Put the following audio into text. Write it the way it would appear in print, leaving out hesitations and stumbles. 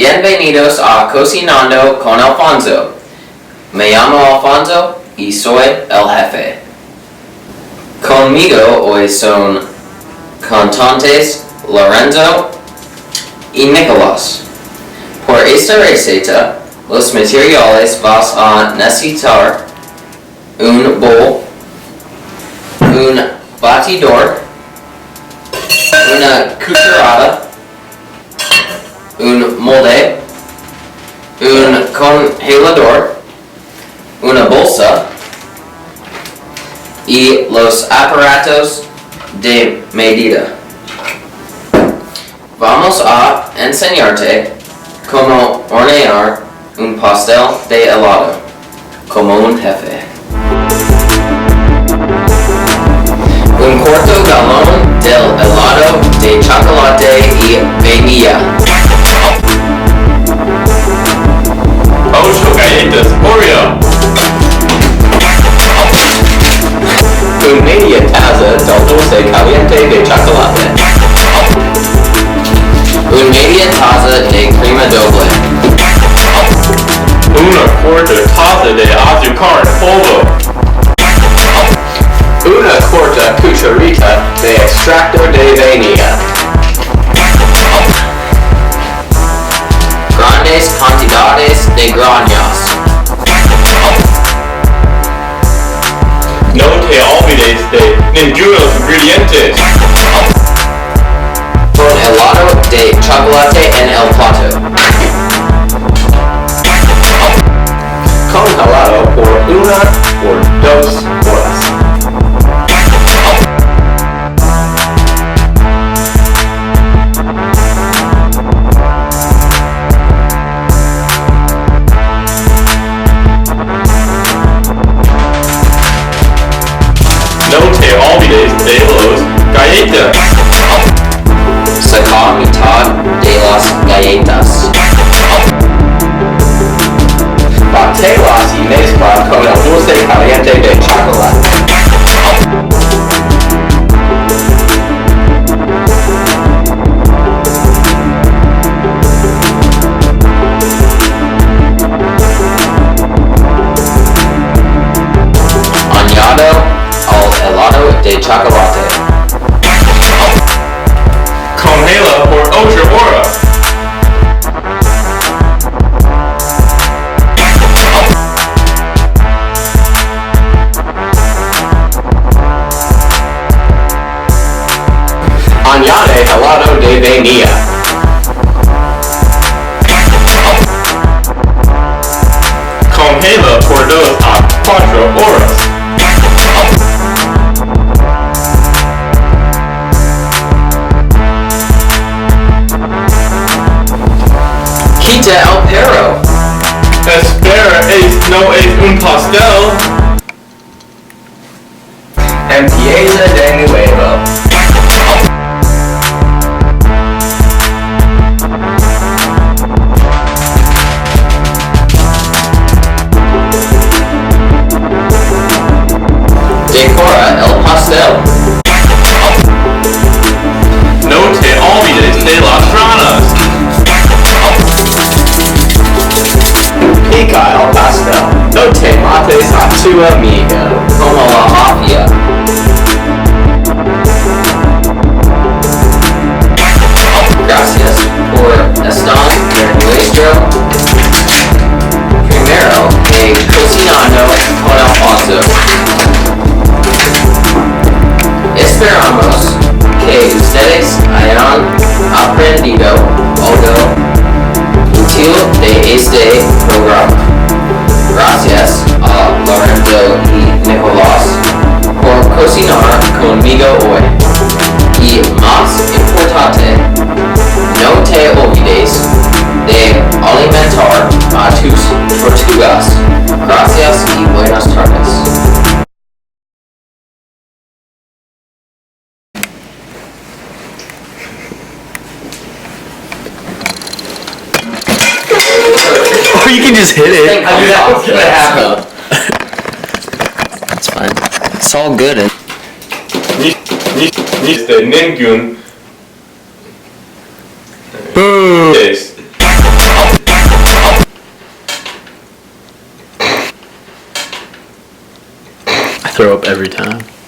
Bienvenidos a Cocinando con Alfonso. Me llamo Alfonso y soy el jefe. Conmigo hoy son cantantes Lorenzo y Nicolás. Por esta receta, los materiales vas a necesitar un bowl, un batidor, una cucharada, un molde, un congelador, una bolsa y los aparatos de medida. Vamos a enseñarte cómo hornear un pastel de helado como un jefe. Un cuarto galón del helado de chocolate y vainilla. 8 galletas Oreo. Un media taza del dulce caliente de chocolate. Un media taza de crema doble. Una cuarta taza de azúcar polvo. Una cuarta cucharita de extracto de vainilla. Grandes cantidades de granos. No te olvides de ningunos ingredientes. Un helado de chocolate en el plato. Congelado por 1 o 2 horas. No te olvides de los galletas. Saca mitad de las galletas. Bátelas y mezcla con el dulce caliente de chocolate. Añado al helado de chocolate. Congela por 8 horas. Añade helado de vainilla. Congela por 2 a 4 horas. Quita el perro. Espera, no es un pastel. Empieza de nuevo. Decora el pastel. No te olvides de las ranas. Pica el pastel. No te mates a tu amigo como la mafia. Gracias por estar en nuestro primero de Cocinando con Alfonso. Esperamos que ustedes hayan aprendido algo útil de este programa. Gracias a Lorenzo y Nicolás por cocinar conmigo hoy. Y más importante, no te olvides de alimentar a tus tortugas. Gracias y buenas tardes. Or you can just hit it. I knew that was gonna happen. It's fine. It's all good. Ni de ningún Boo! es. throw up every time.